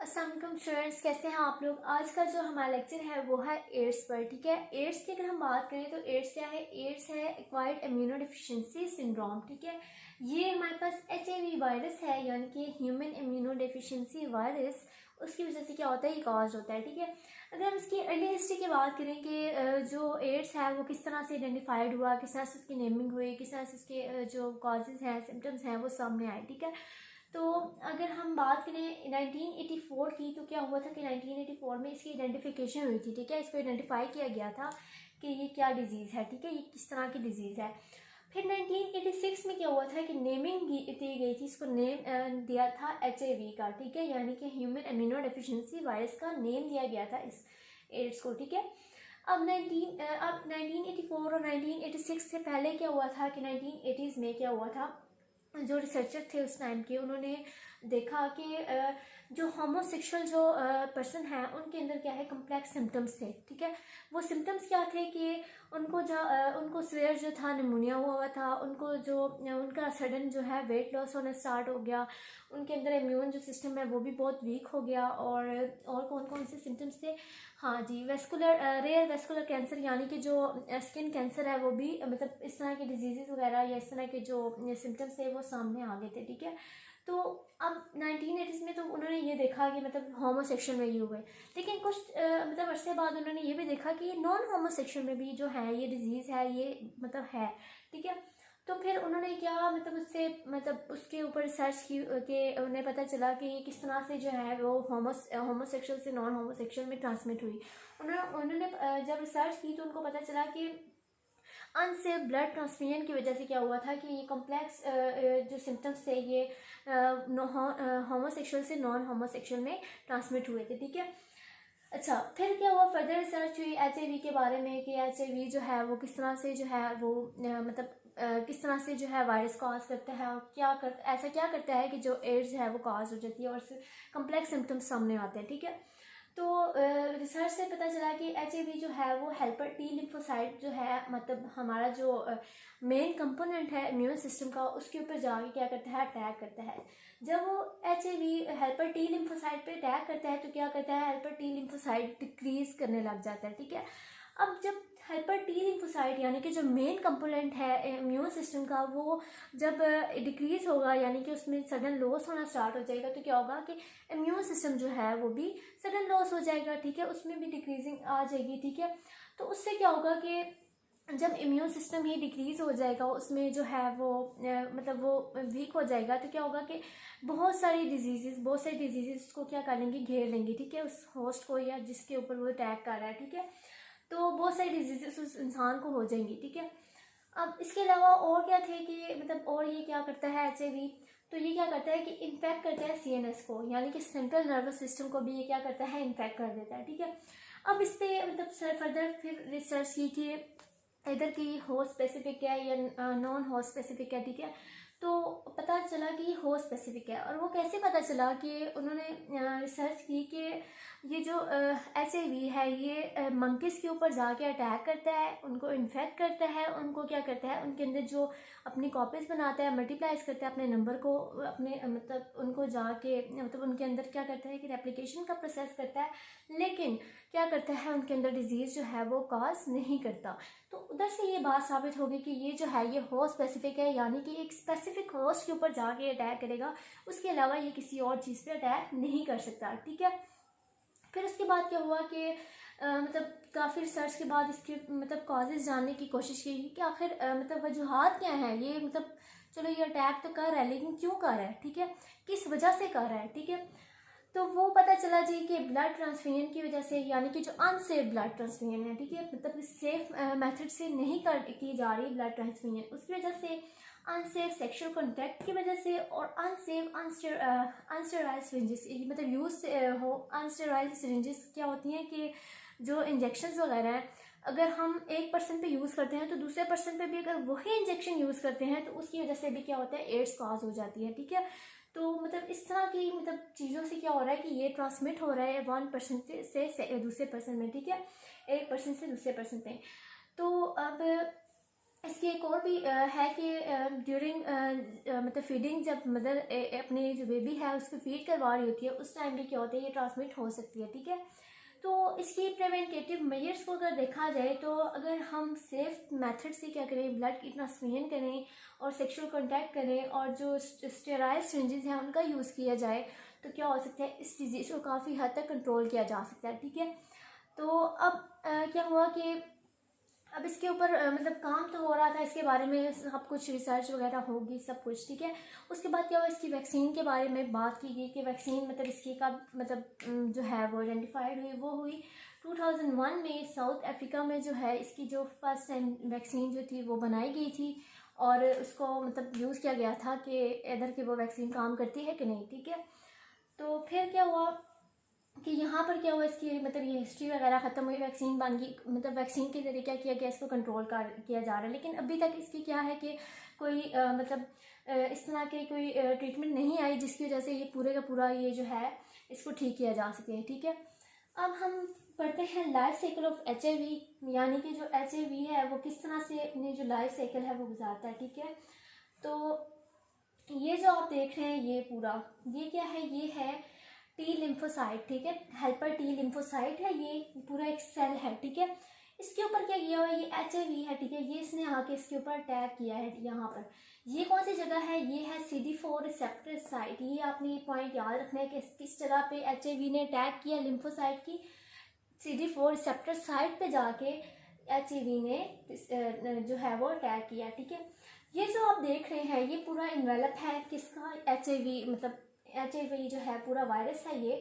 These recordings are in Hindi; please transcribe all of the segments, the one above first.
अस्सलाम वालेकुम स्टूडेंट्स, कैसे हैं आप लोग। आज का जो हमारा लेक्चर है वो है एड्स पर। ठीक है, एड्स की अगर हम बात करें तो एड्स क्या है। एड्स है एक्वायर्ड इम्यूनो डिफिशिएंसी सिंड्रोम। ठीक है, ये हमारे पास HIV वायरस है, यानी कि ह्यूमन इम्यूनो डिफिशिएंसी वायरस। उसकी वजह से क्या होता है, ये कॉज होता है। ठीक है, अगर हम इसकी अर्ली हिस्ट्री की बात करें कि जो एड्स है वो किस तरह से आइडेंटिफाइड हुआ, किस तरह से उसकी नेमिंग हुई, किस तरह से उसके जो कॉजेज़ हैं, सिम्टम्स हैं वो सामने आए। ठीक है, तो अगर हम बात करें 1984 की, तो क्या हुआ था कि 1984 में इसकी आइडेंटिफिकेशन हुई थी। ठीक है, इसको आइडेंटिफाई किया गया था कि ये क्या डिजीज़ है। ठीक है, ये किस तरह की डिजीज़ है। फिर 1986 में क्या हुआ था कि नेमिंग दी गई थी, इसको नेम दिया था HIV का। ठीक है, यानी कि ह्यूमन इम्यूनो डिफिशिएंसी वायरस का नेम दिया गया था इस एड्स को। ठीक है, अब 1984 और 1986 से पहले क्या हुआ था कि 1980s में क्या हुआ था, जो रिसर्चर थे उस टाइम के, उन्होंने देखा कि जो होमोसेक्सुअल जो पर्सन है उनके अंदर क्या है, कम्प्लेक्स सिम्टम्स थे। ठीक है, वो सिम्टम्स क्या थे कि उनको सवेयर जो था निमोनिया हुआ था, उनको जो उनका सडन जो है वेट लॉस होना स्टार्ट हो गया, उनके अंदर इम्यून जो सिस्टम है वो भी बहुत वीक हो गया। और कौन कौन से सिम्टम्स थे, हाँ जी, रेयर वेस्कुलर कैंसर, यानी कि जो स्किन कैंसर है वो भी, मतलब इस तरह के डिजीज़ वगैरह या इस तरह के जो सिम्टम्स थे वो सामने आ गए थे। ठीक है, तो अब 1980s में तो उन्होंने ये देखा कि मतलब होमोसेक्सुअल में ये हुए, लेकिन कुछ मतलब अरसे बाद उन्होंने ये भी देखा कि नॉन होमोसेक्सुअल में भी जो है ये डिजीज़ है, ये मतलब है। ठीक है, तो फिर उन्होंने क्या मतलब उससे मतलब उसके ऊपर रिसर्च की कि उन्हें पता चला कि ये किस तरह से जो है वो होमोसेक्सुअल से नॉन होमोसेक्सुअल में ट्रांसमिट हुई। उन्होंने जब रिसर्च की तो उनको पता चला कि अनसेफ ब्लड ट्रांसफ्यूजन की वजह से क्या हुआ था कि ये कॉम्प्लेक्स जो सिम्टम्स थे ये होमोसेक्सुअल से नॉन होमोसेक्सुअल में ट्रांसमिट हुए थे। ठीक है, अच्छा, फिर क्या हुआ, फर्दर रिसर्च हुई HIV के बारे में कि HIV जो है वो किस तरह से जो है वो मतलब किस तरह से जो है वायरस कॉज करता है, और ऐसा क्या करता है कि जो एड्स है वो कॉज हो जाती है और कम्प्लेक्स सिम्टम्स सामने आते हैं। ठीक है, तो रिसर्च से पता चला कि HIV जो है वो हेल्पर T लिम्फोसाइट जो है, मतलब हमारा जो मेन कंपोनेंट है इम्यून सिस्टम का, उसके ऊपर जाके क्या करता है, अटैक करता है। जब वो HIV हेल्पर T लिम्फोसाइट पे अटैक करता है तो क्या करता है, हेल्पर T लिम्फोसाइट डिक्रीज करने लग जाता है। ठीक है, अब जब हेल्पर T लिम्फोसाइट यानी कि जो मेन कंपोनेंट है इम्यून सिस्टम का, वो जब डिक्रीज होगा यानी कि उसमें सडन लॉस होना स्टार्ट हो जाएगा, तो क्या होगा कि इम्यून सिस्टम जो है वो भी सडन लॉस हो जाएगा। ठीक है, उसमें भी डिक्रीजिंग आ जाएगी। ठीक है, तो उससे क्या होगा कि जब इम्यून सिस्टम ही डिक्रीज हो जाएगा, उसमें जो है वो मतलब वो वीक हो जाएगा, तो क्या होगा कि बहुत सारी डिजीजेस को क्या कर लेंगे, घेर लेंगे। ठीक है, उस होस्ट को या जिसके ऊपर वो अटैक कर रहा है। ठीक है, तो बहुत सारी डिजीजेस उस इंसान को हो जाएंगी। ठीक है, अब इसके अलावा और क्या थे कि मतलब और ये क्या करता है HIV, तो ये क्या करता है कि इन्फेक्ट करता है CNS को, यानी कि सेंट्रल नर्वस सिस्टम को भी ये क्या करता है, इन्फेक्ट कर देता है। ठीक है, अब इस पे मतलब फर्दर फिर रिसर्च की कि इधर की होस्ट स्पेसिफिक है या नॉन होस्ट स्पेसिफिक है। ठीक है, तो पता चला कि होस्ट स्पेसिफिक है। और वो कैसे पता चला कि उन्होंने रिसर्च की कि ये जो HIV है ये मंकीज के ऊपर जाके अटैक करता है, उनको इन्फेक्ट करता है, उनको क्या करता है, उनके अंदर जो अपनी कॉपीज बनाता है, मल्टीप्लाइज करता है अपने नंबर को, अपने मतलब उनको जाके मतलब उनके अंदर क्या करता है कि रेप्लिकेशन का प्रोसेस करता है, लेकिन क्या करता है उनके अंदर डिजीज़ जो है वो कॉज नहीं करता। तो उधर से ये बात साबित होगी कि ये जो है ये होस्ट स्पेसिफिक है, यानी कि एक स्पेसिफिक होस्ट के ऊपर जाके अटैक करेगा, उसके अलावा ये किसी और चीज़ पे अटैक नहीं कर सकता। ठीक है, फिर उसके बाद क्या हुआ कि मतलब काफ़ी रिसर्च के बाद इसके मतलब कॉजेज़ जानने की कोशिश की कि आखिर मतलब वजूहात क्या हैं, ये मतलब चलो ये अटैक तो कर रहा है लेकिन क्यों कर रहा है। ठीक है, किस वजह से कर रहा है। ठीक है, तो वो पता चला जी कि ब्लड ट्रांसफ्यूजन की वजह से, यानी कि जो अनसेफ ब्लड ट्रांसफ्यूजन है। ठीक है, मतलब सेफ मेथड से नहीं की जा रही ब्लड ट्रांसफ्यूजन, उसकी वजह से, अनसेफ सेक्सुअल कॉन्टैक्ट की वजह से, और अनसेफ अनस्टेराइल सिरिंजेस, मतलब यूज हो अनस्टेराइल सिरिंजेस क्या होती हैं कि जो इंजेक्शंस वगैरह हैं, अगर हम एक पर्सन पे यूज़ करते हैं तो दूसरे पर्सन पे भी अगर वही इंजेक्शन यूज़ करते हैं तो उसकी वजह से भी क्या होता है, एड्स कॉज हो जाती है। ठीक है, तो मतलब इस तरह की मतलब चीज़ों से क्या हो रहा है कि ये ट्रांसमिट हो रहा है वन पर्सन से दूसरे पर्सन में। ठीक है, एक पर्सन से दूसरे पर्सन पे। तो अब इसकी एक और भी है कि ड्यूरिंग मतलब फीडिंग, जब मदर अपने जो बेबी है उसको फीड करवा रही होती है उस टाइम भी क्या होता है, ये ट्रांसमिट हो सकती है। ठीक है, तो इसकी प्रिवेंटिव मेजर्स को अगर देखा जाए तो अगर हम सेफ मेथड से क्या करें, ब्लड की ट्रांसफ्यूजन करें और सेक्सुअल कांटेक्ट करें और जो स्टेराइल सिरिंजेस हैं उनका यूज़ किया जाए तो क्या हो सकता है, इस डिजीज़ को काफ़ी हद तक कंट्रोल किया जा सकता है। ठीक है, तो अब क्या हुआ कि अब इसके ऊपर मतलब काम तो हो रहा था, इसके बारे में सब कुछ रिसर्च वगैरह होगी सब कुछ। ठीक है, उसके बाद क्या हुआ, इसकी वैक्सीन के बारे में बात की गई कि वैक्सीन मतलब इसकी कब मतलब जो है वो आइडेंटिफाइड हुई, वो हुई 2001 में साउथ अफ्रीका में जो है इसकी जो फर्स्ट टाइम वैक्सीन जो थी वो बनाई गई थी और उसको मतलब यूज़ किया गया था कि इधर की वो वैक्सीन काम करती है कि नहीं। ठीक है, तो फिर क्या हुआ कि यहाँ पर क्या हुआ, इसकी मतलब ये हिस्ट्री वगैरह ख़त्म हुई, वैक्सीन बन गई, मतलब वैक्सीन के ज़रिए क्या किया गया, इसको कंट्रोल कर किया जा रहा है। लेकिन अभी तक इसकी क्या है कि कोई मतलब इस तरह के कोई ट्रीटमेंट नहीं आई जिसकी वजह से ये पूरे का पूरा ये जो है इसको ठीक किया जा सके। ठीक है, अब हम पढ़ते हैं लाइफ साइकिल ऑफ HIV, यानी कि जो HIV है वो किस तरह से अपनी जो लाइफ साइकिल है वो गुजारता है। ठीक है, तो ये जो आप देख रहे हैं ये पूरा, ये क्या है, ये है टी लिम्फोसाइट। ठीक है, हेल्पर टी लिम्फोसाइट है, ये पूरा एक सेल है। ठीक है, इसके ऊपर क्या किया हुआ है, ये HIV है। ठीक है, ये इसने आके इसके ऊपर अटैक किया है। यहाँ पर ये कौन सी जगह है, ये है CD4 रिसेप्टर साइट। ये आपने ये पॉइंट याद रखना है कि किस जगह पे HIV ने अटैक किया लिम्फोसाइट की, CD4 रिसेप्टर साइट पे जाके HIV ने जो है वो अटैक किया। ठीक है, ये जो आप देख रहे हैं ये पूरा इन्वेलप है किसका, HIV मतलब HIV जो है पूरा वायरस है ये,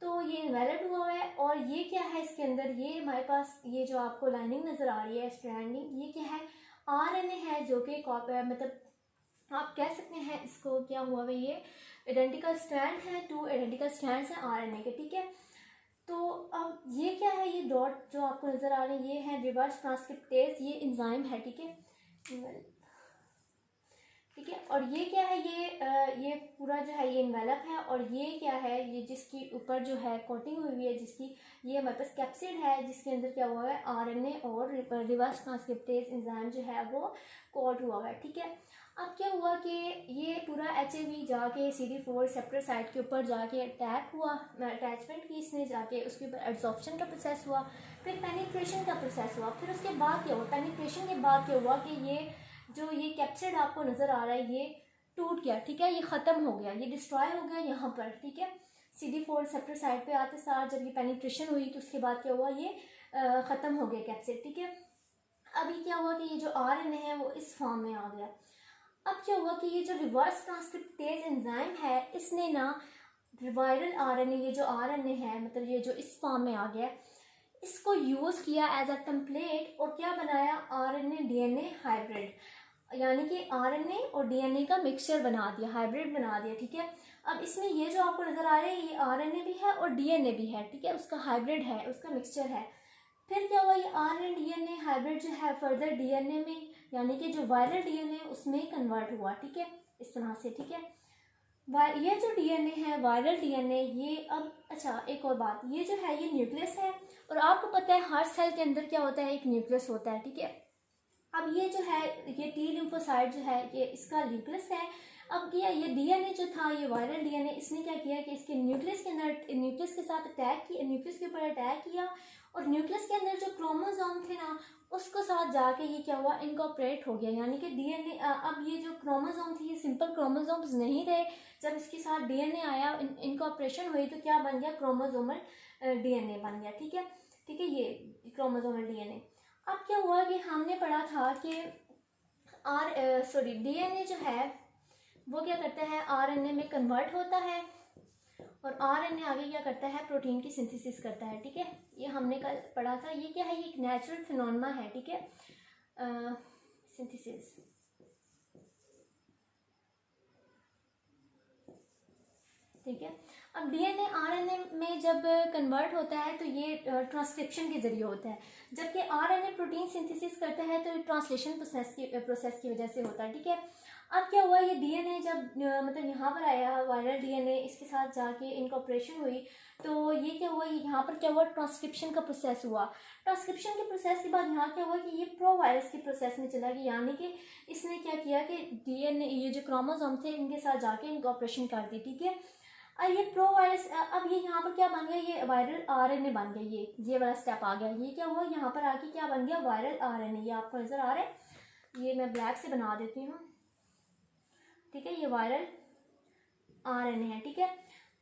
तो ये इन्वेलप हुआ है। और ये क्या है इसके अंदर, ये हमारे पास ये जो आपको लाइनिंग नज़र आ रही है स्ट्रैंडिंग, ये क्या है, RNA है जो कि मतलब आप कह सकते हैं इसको क्या हुआ है, ये आइडेंटिकल स्ट्रैंड है, 2 आइडेंटिकल स्ट्रैंड्स हैं RNA के। ठीक है, तो अब ये क्या है, ये डॉट जो आपको नज़र आ रहे हैं ये है रिवर्स ट्रांसक्रिप्टेज, ये एंजाइम है। ठीक है, ठीक है, और ये क्या है, ये पूरा जो है ये इन्वेलप है। और ये क्या है, ये जिसकी ऊपर जो है कोटिंग हुई है, जिसकी ये हमारे पास कैप्सिड है जिसके अंदर क्या हुआ है, RNA और रिवर्स ट्रांसक्रिप्टेज एंजाइम जो है वो कोट हुआ है। ठीक है, अब क्या हुआ कि ये पूरा HIV जाके CD4 रिसेप्टर साइट के ऊपर जाके अटैक हुआ, अटैचमेंट की इसने जाके, उसके ऊपर एब्जॉर्प्शन का प्रोसेस हुआ, फिर पेनिट्रेशन का प्रोसेस हुआ। फिर उसके बाद क्या हुआ, पेनिट्रेशन के बाद क्या हुआ कि ये जो ये कैप्सिड आपको नज़र आ रहा है ये टूट गया। ठीक है, ये ख़त्म हो गया, ये डिस्ट्रॉय हो गया यहाँ पर। ठीक है, CD4 रिसेप्टर साइट पे आते सार जब ये पेनिट्रेशन हुई तो उसके बाद क्या हुआ, ये ख़त्म हो गया कैप्सिड। ठीक है, अभी क्या हुआ कि ये जो RNA है वो इस फॉर्म में आ गया। अब क्या हुआ कि ये जो रिवर्स ट्रांसक्रिप्टेज एंजाइम है इसने ना वायरल RNA, ये जो RNA है मतलब ये जो इस फॉर्म में आ गया, इसको यूज़ किया एज अ टेम्पलेट और क्या बनाया, RNA DNA हाइब्रिड, यानी कि RNA और DNA का मिक्सचर बना दिया, हाइब्रिड बना दिया। ठीक है, अब इसमें ये जो आपको नज़र आ रहा है ये RNA भी है और DNA भी है। ठीक है, उसका हाइब्रिड है, उसका मिक्सचर है। फिर क्या हुआ, ये RNA DNA हाइब्रिड जो है फर्दर DNA में, यानी कि जो वायरल DNA उसमें कन्वर्ट हुआ। ठीक है, इस तरह से। ठीक है, ये जो DNA है वायरल DNA, ये अब अच्छा एक और बात, ये जो है ये न्यूक्लियस है और आपको पता है हर सेल के अंदर क्या होता है, एक न्यूक्लियस होता है। ठीक है, अब ये जो है ये टी लिम्फोसाइट जो है ये इसका न्यूक्लियस है। अब क्या ये DNA जो था ये वायरल DNA, इसने क्या किया कि इसके न्यूक्लियस के अंदर, न्यूक्लियस के साथ अटैक किया, न्यूक्लियस के ऊपर अटैक किया और न्यूक्लियस के अंदर जो क्रोमोसोम थे ना उसको साथ जाके ये क्या हुआ, इनकॉर्पोरेट हो गया, यानी कि DNA अब ये जो क्रोमोसोम थी ये सिंपल क्रोमोसोम्स नहीं रहे, जब इसके साथ DNA आया, इनकॉर्पोरेशन हुई तो क्या बन गया, क्रोमोसोमल DNA बन गया। ठीक है, ठीक है, ये क्रोमोसोमल DNA। अब क्या हुआ कि हमने पढ़ा था कि DNA जो है वो क्या करता है, RNA में कन्वर्ट होता है और RNA आगे क्या करता है, प्रोटीन की सिंथेसिस करता है। ठीक है, ये हमने कल पढ़ा था, ये क्या है, ये एक नेचुरल फिनोमेना है। ठीक है, सिंथेसिस। ठीक है, अब DNA RNA में जब कन्वर्ट होता है तो ये ट्रांसक्रिप्शन के जरिए होता है, जबकि RNA प्रोटीन सिंथेसिस करता है तो ट्रांसलेशन प्रोसेस की वजह से होता है। ठीक है, अब क्या हुआ, ये डीएनए जब मतलब यहाँ पर आया वायरल डीएनए, इसके साथ जाके इनकॉर्पोरेशन हुई, तो ये क्या हुआ, यहाँ पर क्या हुआ, ट्रांसक्रिप्शन का प्रोसेस हुआ। ट्रांसक्रिप्शन के प्रोसेस के बाद यहाँ क्या हुआ कि ये प्रो वायरस के प्रोसेस में चला गया, यानी कि इसने क्या किया कि डीएनए, ये जो क्रोमोसोम थे इनके साथ जाके इनकॉर्पोरेशन कर दी, ठीक है। अब ये प्रो वायरस, अब ये यहाँ पर क्या बन गया, ये वायरल आरएनए बन गया, ये वाला स्टेप आ गया। ये क्या हुआ, यहाँ पर आके क्या बन गया, वायरल आरएनए। ये आपको नजर आ रहा है, ये मैं ब्लैक से बना देती हूँ, ठीक है। ये वायरल आरएनए है, ठीक है।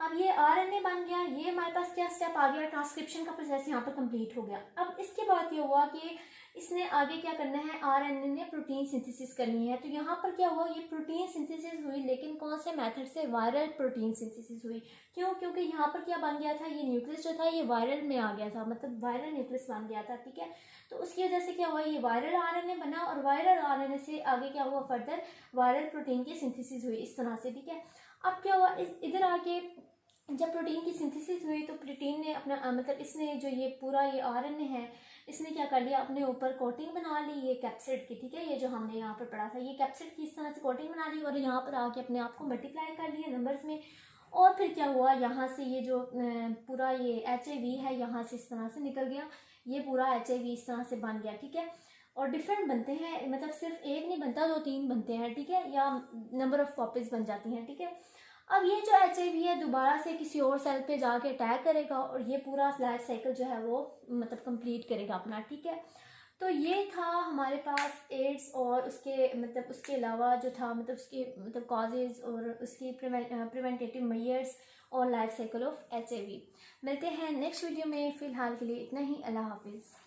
अब ये आरएनए बन गया, ये हमारे पास क्या स्टेप आ गया, ट्रांसक्रिप्शन का प्रोसेस यहाँ पर कंप्लीट हो गया। अब इसके बाद ये हुआ कि इसने आगे क्या करना है, आरएनए ने प्रोटीन सिंथेसिस करनी है। तो यहाँ पर क्या हुआ, ये प्रोटीन सिंथेसिस हुई, लेकिन कौन से मेथड से, वायरल प्रोटीन सिंथेसिस हुई। क्यों, क्योंकि यहाँ पर क्या बन गया था, ये न्यूक्लियस जो था ये वायरल में आ गया था, मतलब वायरल न्यूक्लियस बन गया था, ठीक है। तो उसकी वजह से क्या हुआ, ये वायरल आरएनए बना, और वायरल आरएनए से आगे क्या हुआ, फर्दर वायरल प्रोटीन की सिंथेसिस हुई इस तरह से, ठीक है। अब क्या हुआ, इधर आके जब प्रोटीन की सिंथेसिस हुई तो प्रोटीन ने अपना मतलब इसने जो ये पूरा ये आरएनए है, इसने क्या कर लिया, अपने ऊपर कोटिंग बना ली, ये कैप्सिड की, ठीक है। ये जो हमने यहाँ पर पढ़ा था, ये कैप्सिड की इस तरह से कोटिंग बना ली, और यहाँ पर आके अपने आप को मल्टीप्लाई कर लिया नंबर्स में। और फिर क्या हुआ, यहाँ से ये जो पूरा ये HIV है, यहाँ से इस तरह से निकल गया, ये पूरा HIV इस तरह से बन गया, ठीक है। और डिफरेंट बनते हैं, मतलब सिर्फ एक नहीं बनता, 2-3 बनते हैं, ठीक है, या नंबर ऑफ कॉपीज बन जाती हैं, ठीक है। अब ये जो HIV है दोबारा से किसी और सेल पे जाके अटैक करेगा, और ये पूरा लाइफ साइकिल जो है वो मतलब कंप्लीट करेगा अपना, ठीक है। तो ये था हमारे पास एड्स, और उसके मतलब उसके अलावा जो था मतलब उसके मतलब कॉजेज और उसकी प्रिवेंटेटिव मेजर्स और लाइफ साइकिल ऑफ HIV। मिलते हैं नेक्स्ट वीडियो में, फ़िलहाल के लिए इतना ही, अल्लाह हाफिज़।